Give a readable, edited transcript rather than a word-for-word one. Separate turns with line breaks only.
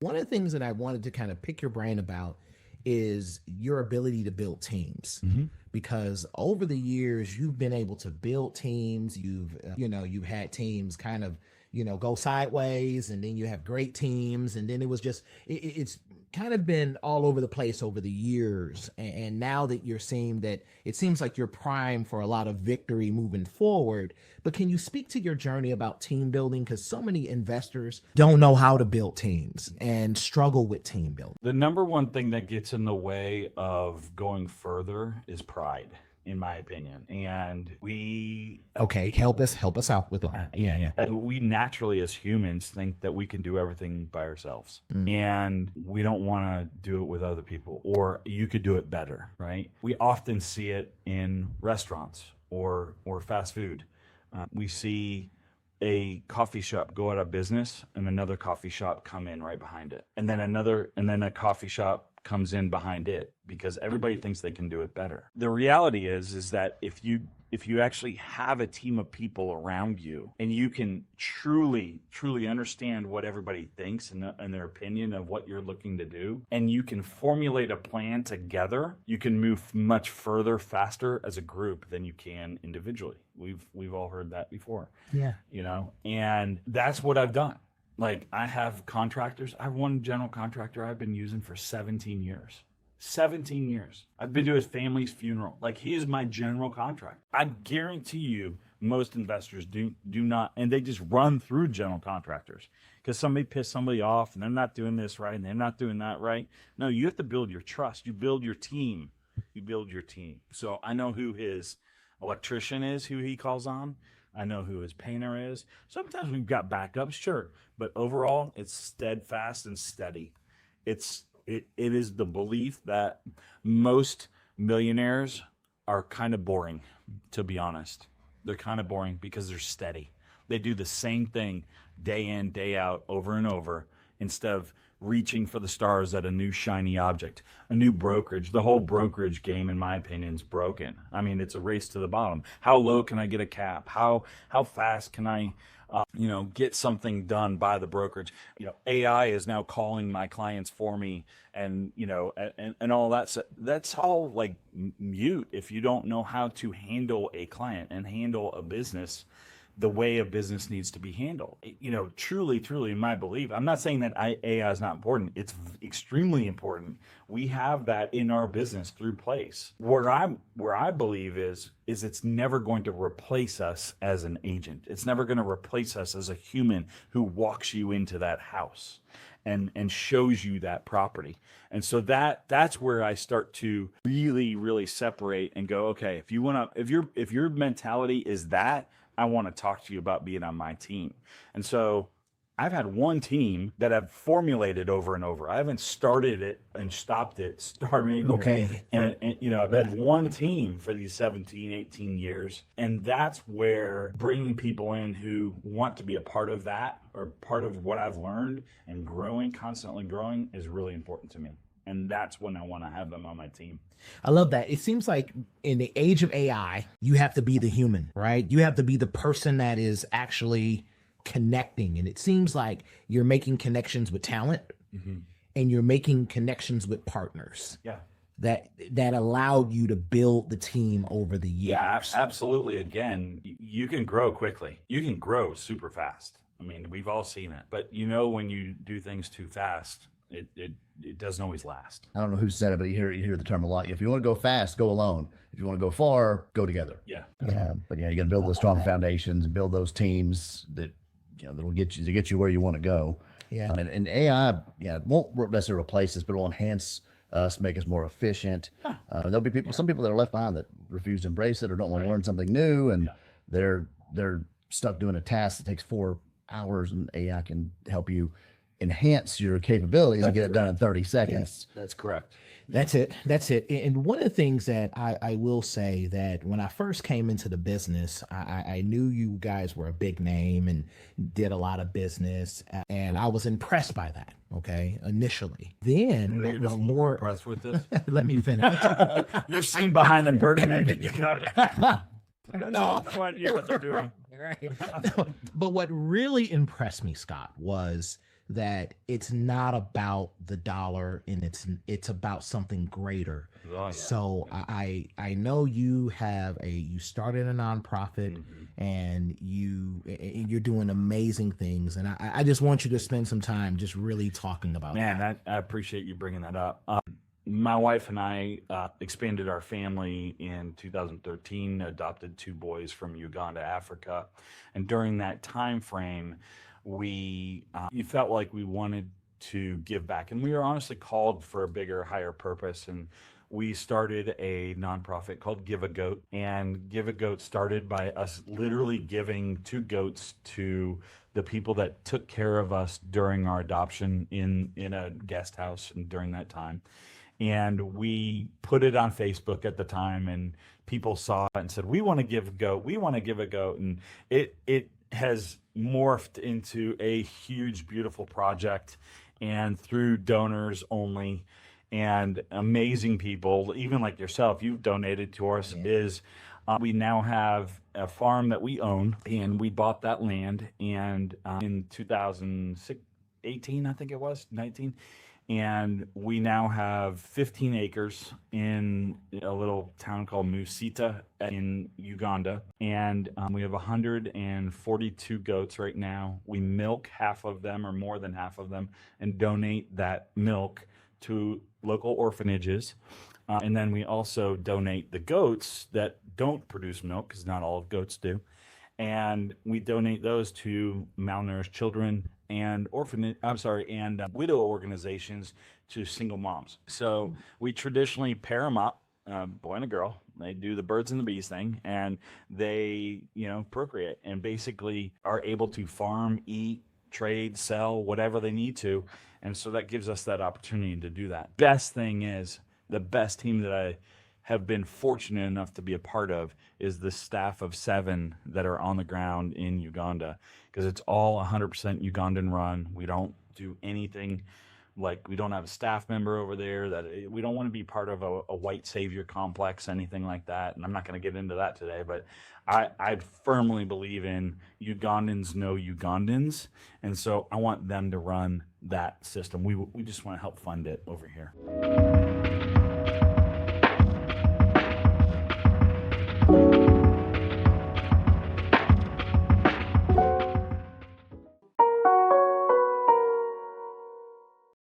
One of the things that I wanted to kind of pick your brain about is your ability to build teams. Because over the years you've been able to build teams. You've had teams kind of go sideways, and then you have great teams, and then it was just it's kind of been all over the place over the years. And now that you're seeing that, it seems like you're primed for a lot of victory moving forward. But can you speak to your journey about team building? Because so many investors don't know how to build teams and struggle with team building.
The number one thing that gets in the way of going further is pride, in my opinion. And
Okay, help us out with that. Yeah.
we naturally as humans think that we can do everything by ourselves, and we don't want to do it with other people, or you could do it better, right? We often see it in restaurants or fast food. We see a coffee shop go out of business and another coffee shop come in right behind it, and then a coffee shop comes in behind it, because everybody thinks they can do it better. The reality is that if you actually have a team of people around you, and you can truly understand what everybody thinks and their opinion of what you're looking to do, and you can formulate a plan together, you can move much further faster as a group than you can individually. We've all heard that before.
Yeah.
And that's what I've done. Like, I have contractors. I have one general contractor I've been using for 17 years. 17 years. I've been to his family's funeral. Like, he is my general contractor. I guarantee you most investors do not, and they just run through general contractors because somebody pissed somebody off and they're not doing this right and they're not doing that right. No, you have to build your trust. You build your team. So I know who his electrician is, who he calls on. I know who his painter is. Sometimes we've got backups, sure, but overall it's steadfast and steady. It is the belief that most millionaires are kind of boring, to be honest. They're kind of boring because they're steady. They do the same thing day in, day out, over and over, instead of reaching for the stars at a new shiny object, a new brokerage. The whole brokerage game, in my opinion, is broken. I mean, it's a race to the bottom. How low can I get a cap? How fast can I get something done by the brokerage? AI is now calling my clients for me, and and all that. So that's all like mute if you don't know how to handle a client and handle a business the way a business needs to be handled. Truly, in my belief, I'm not saying that AI is not important. It's extremely important. We have that in our business through Place. Where I believe is it's never going to replace us as an agent. It's never going to replace us as a human who walks you into that house and shows you that property. And so that's where I start to really separate and go, okay, if your mentality is that, I want to talk to you about being on my team. And so I've had one team that I've formulated over and over. I haven't started it and stopped it.
Okay.
And I've had one team for these 17, 18 years. And that's where bringing people in who want to be a part of that, or part of what I've learned and constantly growing, is really important to me. And that's when I want to have them on my team.
I love that. It seems like in the age of AI, you have to be the human, right? You have to be the person that is actually connecting. And it seems like you're making connections with talent, and you're making connections with partners.
Yeah.
That allowed you to build the team over the years.
Yeah, absolutely. Again, you can grow quickly. You can grow super fast. I mean, we've all seen it. But when you do things too fast, it doesn't always last.
I don't know who said it, but you hear the term a lot. If you want to go fast, go alone. If you want to go far, go together.
Yeah.
But you got to build those strong foundations and build those teams that that'll get you where you want to go.
Yeah.
And AI, it won't necessarily replace us, but it will enhance us, make us more efficient. There'll be some people that are left behind that refuse to embrace it or don't want to learn something new, and they're stuck doing a task that takes 4 hours, and AI can help you enhance your capabilities and get it done in 30 seconds.
That's correct.
That's it. And one of the things that I will say, that when I first came into the business, I knew you guys were a big name and did a lot of business, and I was impressed by that. Okay, initially. Then
You're
the more
impressed with this?
let me finish.
You're seen behind the curtain. You got it. I don't know what they're doing.
Right. But what really impressed me, Scott, was that it's not about the dollar, and it's about something greater.
Oh, yeah.
So I know you started a nonprofit, and you're doing amazing things, and I just want you to spend some time just really talking about that.
Man, I appreciate you bringing that up. My wife and I expanded our family in 2013, adopted 2 boys from Uganda, Africa. And during that time frame, we felt like we wanted to give back. And we were honestly called for a bigger, higher purpose. And we started a nonprofit called Give a Goat. And Give a Goat started by us literally giving 2 goats to the people that took care of us during our adoption in a guest house and during that time. And we put it on Facebook at the time, and people saw it and said, we want to give a goat. We want to give a goat. And it has morphed into a huge, beautiful project, and through donors only and amazing people, even like yourself, you've donated to us, we now have a farm that we own, and we bought that land. And in 2018, I think it was, 19, and we now have 15 acres in a little town called Musita in Uganda. And we have 142 goats right now. We milk half of them, or more than half of them, and donate that milk to local orphanages. And then we also donate the goats that don't produce milk, because not all goats do. And we donate those to malnourished children and widow organizations, to single moms. So we traditionally pair them up, boy and a girl. They do the birds and the bees thing, and they, procreate, and basically are able to farm, eat, trade, sell, whatever they need to. And so that gives us that opportunity to do that. Best thing is, the best team that I have been fortunate enough to be a part of is the staff of 7 that are on the ground in Uganda, because it's all 100% Ugandan run. We don't do anything, like we don't have a staff member over there, that we don't want to be part of a white savior complex, anything like that. And I'm not going to get into that today, but I firmly believe in Ugandans know Ugandans. And so I want them to run that system. We just want to help fund it over here.